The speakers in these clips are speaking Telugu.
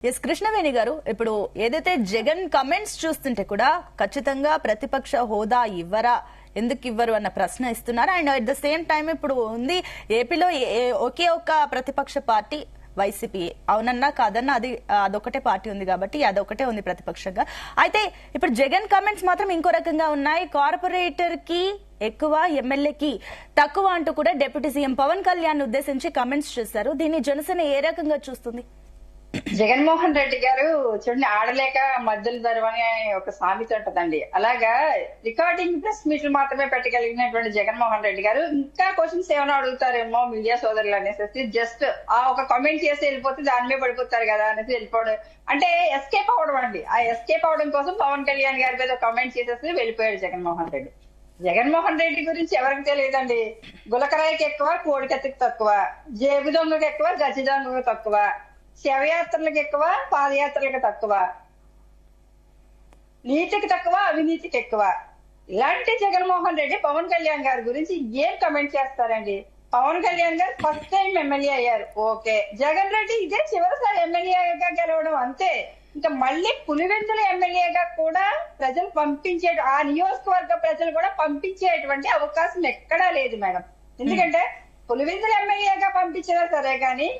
ఎస్ కృష్ణవేణి గారు, ఇప్పుడు ఏదైతే జగన్ కమెంట్స్ చూస్తుంటే కూడా ఖచ్చితంగా ప్రతిపక్ష హోదా ఇవ్వరా, ఎందుకు ఇవ్వరు అన్న ప్రశ్న ఇస్తున్నారు. And at the same time ఇప్పుడు ఉంది ఏపీలో ఒకే ఒక ప్రతిపక్ష పార్టీ వైసీపీ. అవునన్నా కాదన్నా అదొకటే పార్టీ ఉంది కాబట్టి అదొకటే ఉంది ప్రతిపక్షంగా. అయితే ఇప్పుడు జగన్ కమెంట్స్ మాత్రం ఇంకో రకంగా ఉన్నాయి. కార్పొరేటర్ కి ఎక్కువ, ఎమ్మెల్యేకి తక్కువ అంటూ కూడా డిప్యూటీ సీఎం పవన్ కళ్యాణ్ ఉద్దేశించి కమెంట్స్ చేశారు. దీన్ని జనసేన ఏ రకంగా చూస్తుంది? జగన్మోహన్ రెడ్డి గారు చూడండి, ఆడలేక మధ్యలో ధరవని ఒక సామెత ఉంటదండి. అలాగా రికార్డింగ్ ప్రెస్ మీట్లు మాత్రమే పెట్టగలిగినటువంటి జగన్మోహన్ రెడ్డి గారు ఇంకా క్వశ్చన్స్ ఏమైనా అడుగుతారేమో మీడియా సోదరులు అనేసి జస్ట్ ఆ ఒక కామెంట్ చేసి వెళ్ళిపోతే దాని మీద పడిపోతారు కదా అనేసి వెళ్ళిపోవడం, అంటే ఎస్కేప్ అవడం అండి. ఆ ఎస్కేప్ అవడం కోసం పవన్ కళ్యాణ్ గారి మీద కామెంట్ చేసేసి వెళ్ళిపోయాడు జగన్మోహన్ రెడ్డి. జగన్మోహన్ రెడ్డి గురించి ఎవరికి తెలియదండి. గులకరాయికి ఎక్కువ, కోడికత్తికి తక్కువ, జేబు దొంగకి ఎక్కువ, గచ్చి దొంగకి తక్కువ, శవయాత్రలకు ఎక్కువ, పాదయాత్రలకు తక్కువ, నీతికి తక్కువ, అవినీతికి ఎక్కువ. ఇలాంటి జగన్మోహన్ రెడ్డి పవన్ కళ్యాణ్ గారి గురించి ఏం కమెంట్ చేస్తారండి? పవన్ కళ్యాణ్ గారు ఫస్ట్ టైం ఎమ్మెల్యే అయ్యారు, ఓకే. జగన్ రెడ్డి ఇదే చివరిసారి ఎమ్మెల్యేగా గెలవడం, అంతే. ఇంకా మళ్ళీ పులివెందుల ఎమ్మెల్యేగా కూడా ప్రజలు పంపించే, ఆ నియోజకవర్గ ప్రజలు కూడా పంపించేటువంటి అవకాశం ఎక్కడా లేదు మేడం. ఎందుకంటే పులివెందుల ఎమ్మెల్యేగా పంపించినా సరే కానీ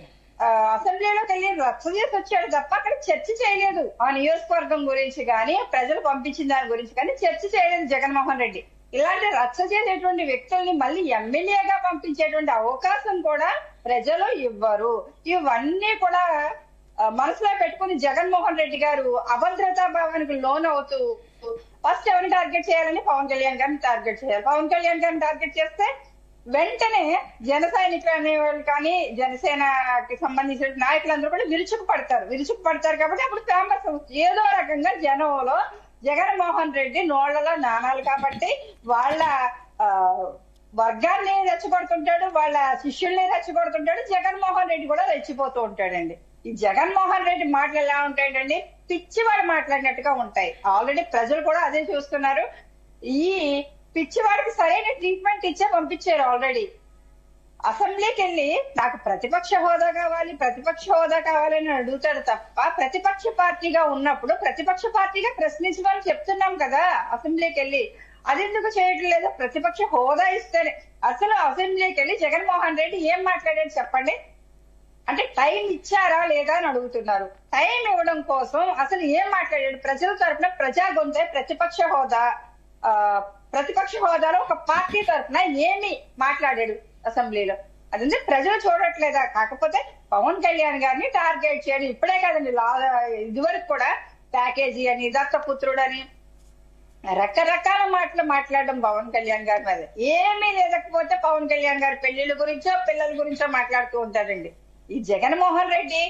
అసెంబ్లీలోకి వెళ్ళి రచ్చ చేసి వచ్చాడు తప్ప అక్కడ చర్చ చేయలేదు. ఆ నియోజకవర్గం గురించి కానీ, ప్రజలు పంపించిన దాని గురించి కానీ చర్చ చేయలేదు జగన్మోహన్ రెడ్డి. ఇలాంటి రచ్చ చేసేటువంటి వ్యక్తుల్ని మళ్ళీ ఎమ్మెల్యేగా పంపించేటువంటి అవకాశం కూడా ప్రజలు ఇవ్వరు. ఇవన్నీ కూడా మనసులో పెట్టుకుని జగన్మోహన్ రెడ్డి గారు అభద్రతా భావానికి లోన్ అవుతూ ఫస్ట్ ఎవరిని టార్గెట్ చేయాలని పవన్ కళ్యాణ్ గారిని టార్గెట్ చేయాలి. పవన్ కళ్యాణ్ గారిని టార్గెట్ చేస్తే వెంటనే జన సైనికులు అనేవాళ్ళు కానీ, జనసేనకి సంబంధించిన నాయకులందరూ కూడా విరుచుకు పడతారు కాబట్టి అప్పుడు ఫేమస్ ఏదో రకంగా జనంలో జగన్మోహన్ రెడ్డి నోళ్లలో నాణాలు కాబట్టి వాళ్ళ వర్గాన్ని రెచ్చగొడుతుంటాడు, వాళ్ళ శిష్యుల్ని రెచ్చగొడుతుంటాడు. జగన్మోహన్ రెడ్డి కూడా రెచ్చిపోతూ ఉంటాడండి. ఈ జగన్మోహన్ రెడ్డి మాటలు ఎలా ఉంటాయండి? పిచ్చివాడు మాట్లాడినట్టుగా ఉంటాయి. ఆల్రెడీ ప్రజలు కూడా అదే చూస్తున్నారు. ఈ పిచ్చివాడికి సరైన ట్రీట్మెంట్ ఇచ్చే పంపించారు ఆల్రెడీ. అసెంబ్లీకి వెళ్ళి నాకు ప్రతిపక్ష హోదా కావాలని అడుగుతాడు తప్ప, ప్రతిపక్ష పార్టీగా ఉన్నప్పుడు ప్రతిపక్ష పార్టీగా ప్రశ్నించమని చెప్తున్నాం కదా అసెంబ్లీకి వెళ్ళి. అది ఎందుకు చేయటం లేదు? ప్రతిపక్ష హోదా ఇస్తేనే. అసలు అసెంబ్లీకి వెళ్ళి జగన్మోహన్ రెడ్డి ఏం మాట్లాడాడు చెప్పండి? అంటే టైం ఇచ్చారా లేదా అని అడుగుతున్నారు. టైం ఇవ్వడం కోసం అసలు ఏం మాట్లాడాడు? ప్రజల తరఫున ప్రజా గొంతే ప్రతిపక్ష హోదాలో ఒక పార్టీ తరఫున ఏమి మాట్లాడాడు అసెంబ్లీలో? అదంటే ప్రజలు చూడట్లేదా? కాకపోతే పవన్ కళ్యాణ్ గారిని టార్గెట్ చేయడం ఇప్పుడే కాదండి, ఇదివరకు కూడా ప్యాకేజీ అని, దత్తపుత్రుడు అని రకరకాల మాటలు మాట్లాడడం పవన్ కళ్యాణ్ గారి మీద. ఏమీ లేకపోతే పవన్ కళ్యాణ్ గారి పెళ్లిళ్ళ గురించో పిల్లల గురించో మాట్లాడుతూ ఉంటారండి. ఈ జగన్మోహన్ రెడ్డి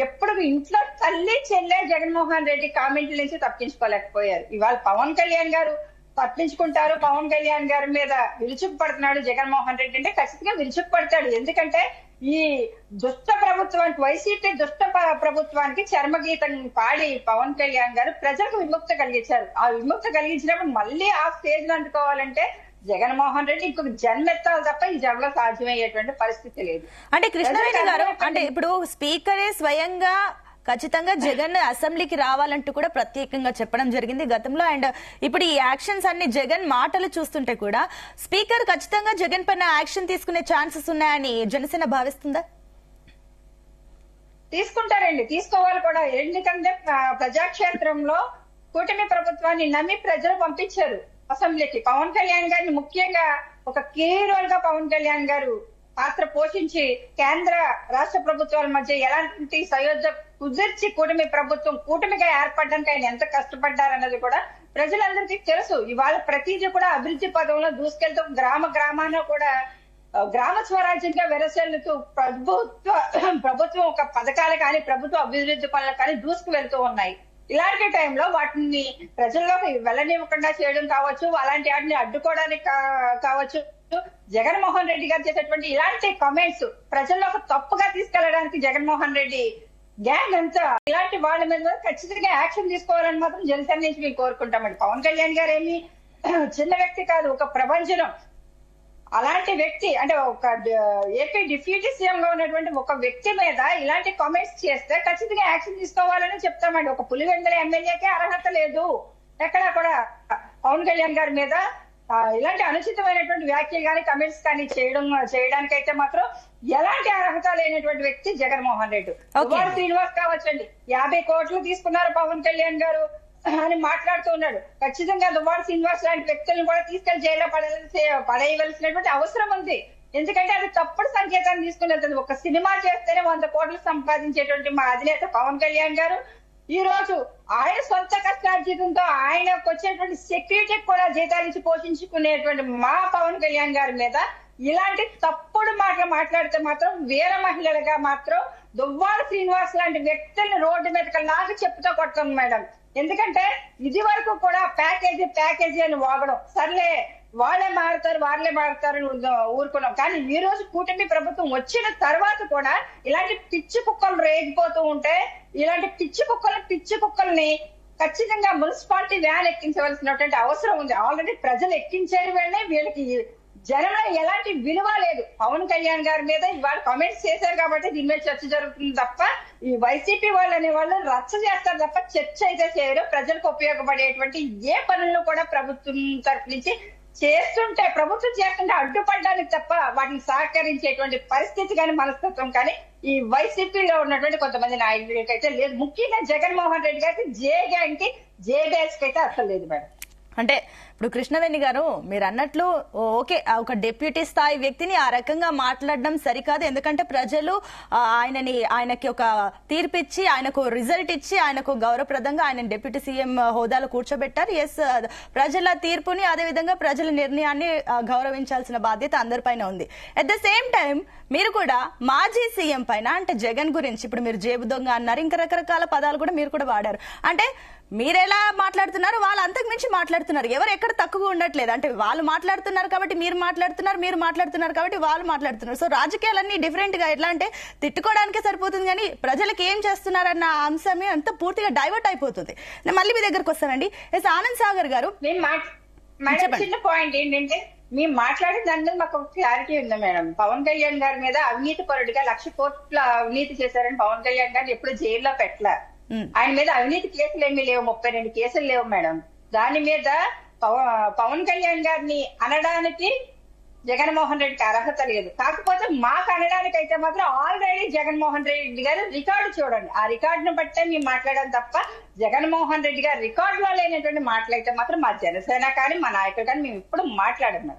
ఎప్పుడు ఇంట్లో తల్లి చెల్లె జగన్మోహన్ రెడ్డి కామెంట్ల నుంచి తప్పించుకోలేకపోయారు. ఇవాళ పవన్ కళ్యాణ్ గారు తప్పించుకుంటారు. పవన్ కళ్యాణ్ గారి మీద విరుచుకు పడుతున్నాడు జగన్మోహన్ రెడ్డి అంటే ఖచ్చితంగా విరుచుకు పడతాడు. ఎందుకంటే ఈ దుష్ట ప్రభుత్వానికి, వైసీపీ దుష్ట ప్రభుత్వానికి చర్మగీతం పాడి పవన్ కళ్యాణ్ గారు ప్రజలకు విముక్తి కలిగించారు. ఆ విముక్తి కలిగించినప్పుడు మళ్ళీ ఆ స్టేజ్ లో అందుకోవాలంటే జగన్మోహన్ రెడ్డి ఇంకొక జన్మెత్తాలి తప్ప ఈ జన్మలో సాధ్యమయ్యేటువంటి పరిస్థితి లేదు. అంటే కృష్ణవేణి గారు, అంటే ఇప్పుడు స్పీకరే స్వయంగా ఖచ్చితంగా జగన్ అసెంబ్లీకి రావాలంటూ కూడా ప్రత్యేకంగా చెప్పడం జరిగింది గతంలో. అండ్ ఇప్పుడు ఈ యాక్షన్స్ అన్ని జగన్ మాటలు చూస్తుంటే కూడా స్పీకర్ ఖచ్చితంగా జగన్ పైన యాక్షన్ తీసుకునే ఛాన్సెస్ ఉన్నాయని జనసేన భావిస్తుందా? తీసుకుంటారండి, తీసుకోవాలి కూడా. ఎందుకంటే ప్రజాక్షేత్రంలో కూటమి ప్రభుత్వాన్ని నమ్మి ప్రజలు పంపించారు అసెంబ్లీకి. పవన్ కళ్యాణ్ గారిని ముఖ్యంగా ఒక కీ రోల్ గా పవన్ కళ్యాణ్ గారు పాత్ర పోషించి కేంద్ర రాష్ట్ర ప్రభుత్వాల మధ్య ఎలాంటి సయోధ్య కుదిర్చి కూటమిగా ఏర్పడడానికి ఆయన ఎంత కష్టపడ్డారన్నది కూడా ప్రజలందరికీ తెలుసు. ఇవాళ ప్రతిదీ కూడా అభివృద్ధి పదంలో దూసుకెళ్తూ గ్రామాన కూడా గ్రామ స్వరాజ్యంగా వెరసెల్లుతూ ప్రభుత్వం ఒక పథకాలు కానీ, ప్రభుత్వ అభివృద్ధి పనులు కానీ దూసుకు వెళ్తూ ఉన్నాయి. ఇలాంటి టైంలో వాటిని ప్రజల్లోకి వెళ్ళనివ్వకుండా చేయడం కావచ్చు, అలాంటి వాటిని అడ్డుకోవడానికి కావచ్చు, జగన్మోహన్ రెడ్డి గారు చేసేటువంటి ఇలాంటి కామెంట్స్ ప్రజల్లోకి తప్పుగా తీసుకెళ్లడానికి జగన్మోహన్ రెడ్డి గ్యాంగ్ అంతా ఇలాంటి వాళ్ళ మీద ఖచ్చితంగా యాక్షన్ తీసుకోవాలని మాత్రం జనసేన నుంచి మేము కోరుకుంటామండి. పవన్ కళ్యాణ్ గారు ఏమి చిన్న వ్యక్తి కాదు, ఒక ప్రపంచం. అలాంటి వ్యక్తి అంటే ఒక ఏపీ డిప్యూటీ సీఎం గా ఉన్నటువంటి ఒక వ్యక్తి మీద ఇలాంటి కామెంట్స్ చేస్తే ఖచ్చితంగా యాక్షన్ తీసుకోవాలని చెప్తామండి. ఒక పులివెందుల ఎమ్మెల్యేకే అర్హత లేదు. ఎక్కడా కూడా పవన్ కళ్యాణ్ గారి మీద ఇలాంటి అనుచితమైనటువంటి వ్యాఖ్యలు కానీ కమెంట్స్ కానీ చేయడానికైతే మాత్రం ఎలాంటి అర్హత లేనటువంటి వ్యక్తి జగన్మోహన్ రెడ్డి. దువ్వాడ శ్రీనివాస్ కావచ్చండి, 50 కోట్లు తీసుకున్నారు పవన్ కళ్యాణ్ గారు అని మాట్లాడుతూ ఉన్నాడు. ఖచ్చితంగా దువ్వాడ శ్రీనివాస్ లాంటి వ్యక్తులను కూడా తీసుకెళ్లి జైల్లో పడేయవలసినటువంటి అవసరం ఉంది. ఎందుకంటే అది తప్పుడు సంకేతాన్ని తీసుకుని వెళ్తుంది. ఒక సినిమా చేస్తేనే 100 కోట్లు సంపాదించేటువంటి మా అధినేత పవన్ కళ్యాణ్ గారు ఈ రోజు ఆయన సొంత కష్టార్జితంతో ఆయనకు వచ్చేటువంటి సెక్యూరిటీకి కూడా జీతాలు ఇచ్చి పోషించుకునేటువంటి మా పవన్ కళ్యాణ్ గారి మీద ఇలాంటి తప్పుడు మాటలు మాట్లాడితే మాత్రం వీర మహిళలుగా మాత్రం దువ్వాడ శ్రీనివాస్ లాంటి వ్యక్తుల్ని రోడ్డు మీదకి లాగా చెప్పుతో కొట్టం మేడం. ఎందుకంటే ఇది వరకు కూడా ప్యాకేజీ అని వాగడం, సర్లే వాళ్ళే మారుతారు ఊరుకున్నాం. కానీ ఈ రోజు కూటమి ప్రభుత్వం వచ్చిన తర్వాత కూడా ఇలాంటి పిచ్చి కుక్కలు రేగిపోతూ ఉంటే ఇలాంటి పిచ్చి కుక్కల్ని ఖచ్చితంగా మున్సిపాలిటీ వ్యాన్ ఎక్కించవలసినటువంటి అవసరం ఉంది. ఆల్రెడీ ప్రజలు ఎక్కించేది వెళ్ళే వీళ్ళకి జనంలో ఎలాంటి విలువ లేదు. పవన్ కళ్యాణ్ గారి మీద ఇవాళ కామెంట్స్ చేశారు కాబట్టి దీని మీద చర్చ జరుగుతుంది తప్ప ఈ వైసీపీ వాళ్ళు అనే వాళ్ళు రచ్చ చేస్తారు తప్ప చర్చ అయితే చేయరు. ప్రజలకు ఉపయోగపడేటువంటి ఏ పనులను కూడా ప్రభుత్వం తరఫు నుంచి చేస్తుంటే ప్రభుత్వం చేస్తుంటే అడ్డుపడడానికి తప్ప వాటిని సహకరించేటువంటి పరిస్థితి కానీ మనస్తత్వం కానీ ఈ వైసీపీలో ఉన్నటువంటి కొంతమంది నాయకులకి అయితే లేదు. ముఖ్యంగా జగన్మోహన్ రెడ్డి గారికి జే గ్యాంగ్ కి జే బ్యాచ్ కి అయితే అసలు లేదు మేడం. అంటే ఇప్పుడు కృష్ణవేణి గారు మీరు అన్నట్లు ఓకే, ఒక డిప్యూటీ స్థాయి వ్యక్తిని ఆ రకంగా మాట్లాడడం సరికాదు. ఎందుకంటే ప్రజలు ఆయనకి ఒక తీర్పిచ్చి ఆయనకు రిజల్ట్ ఇచ్చి ఆయనకు గౌరవప్రదంగా ఆయన డిప్యూటీ సీఎం హోదాలో కూర్చోబెట్టారు. ఎస్, ప్రజల తీర్పుని అదేవిధంగా ప్రజల నిర్ణయాన్ని గౌరవించాల్సిన బాధ్యత అందరిపైన ఉంది. అట్ ద సేమ్ టైం మీరు కూడా మాజీ సీఎం పైన అంటే జగన్ గురించి ఇప్పుడు మీరు జేబు దొంగ అన్నారు, ఇంకా రకరకాల పదాలు కూడా మీరు కూడా వాడారు. అంటే మీరెలా మాట్లాడుతున్నారు, వాళ్ళు అంతకు మించి మాట్లాడుతున్నారు. ఎవరు ఎక్కడ తక్కువ ఉండట్లేదు. అంటే వాళ్ళు మాట్లాడుతున్నారు కాబట్టి మీరు మాట్లాడుతున్నారు కాబట్టి వాళ్ళు మాట్లాడుతున్నారు. సో రాజకీయాలన్నీ డిఫరెంట్ గా ఎట్లా అంటే తిట్టుకోవడానికే సరిపోతుంది కానీ ప్రజలకు ఏం చేస్తున్నారన్న అంశమే అంతా పూర్తిగా డైవర్ట్ అయిపోతుంది. నేను మళ్ళీ మీ దగ్గరకు వస్తానండి. ఎస్, ఆనంద్ సాగర్ గారు, చిన్న పాయింట్ ఏంటంటే మేము మాట్లాడిన దాని మీద మాకు క్లారిటీ ఉంది మేడం. పవన్ కళ్యాణ్ గారి మీద అవినీతి పరుడిగా 1,00,000 కోట్ల అవినీతి చేశారని పవన్ కళ్యాణ్ గారిని ఎప్పుడు జైల్లో పెట్టలే. ఆయన మీద అవినీతి కేసులు ఏమీ లేవు, 32 కేసులు లేవు మేడం. దాని మీద పవన్ కళ్యాణ్ గారిని అనడానికి జగన్మోహన్ రెడ్డికి అర్హత లేదు. కాకపోతే మాకు అనడానికి అయితే మాత్రం ఆల్రెడీ జగన్మోహన్ రెడ్డి గారు రికార్డు చూడండి, ఆ రికార్డును బట్టే మేము మాట్లాడాం తప్ప జగన్మోహన్ రెడ్డి గారు రికార్డులో లేనటువంటి మాటలైతే మాత్రం మా జనసేన కానీ మా నాయకులు కానీ మేము ఇప్పుడు మాట్లాడాం మేడం.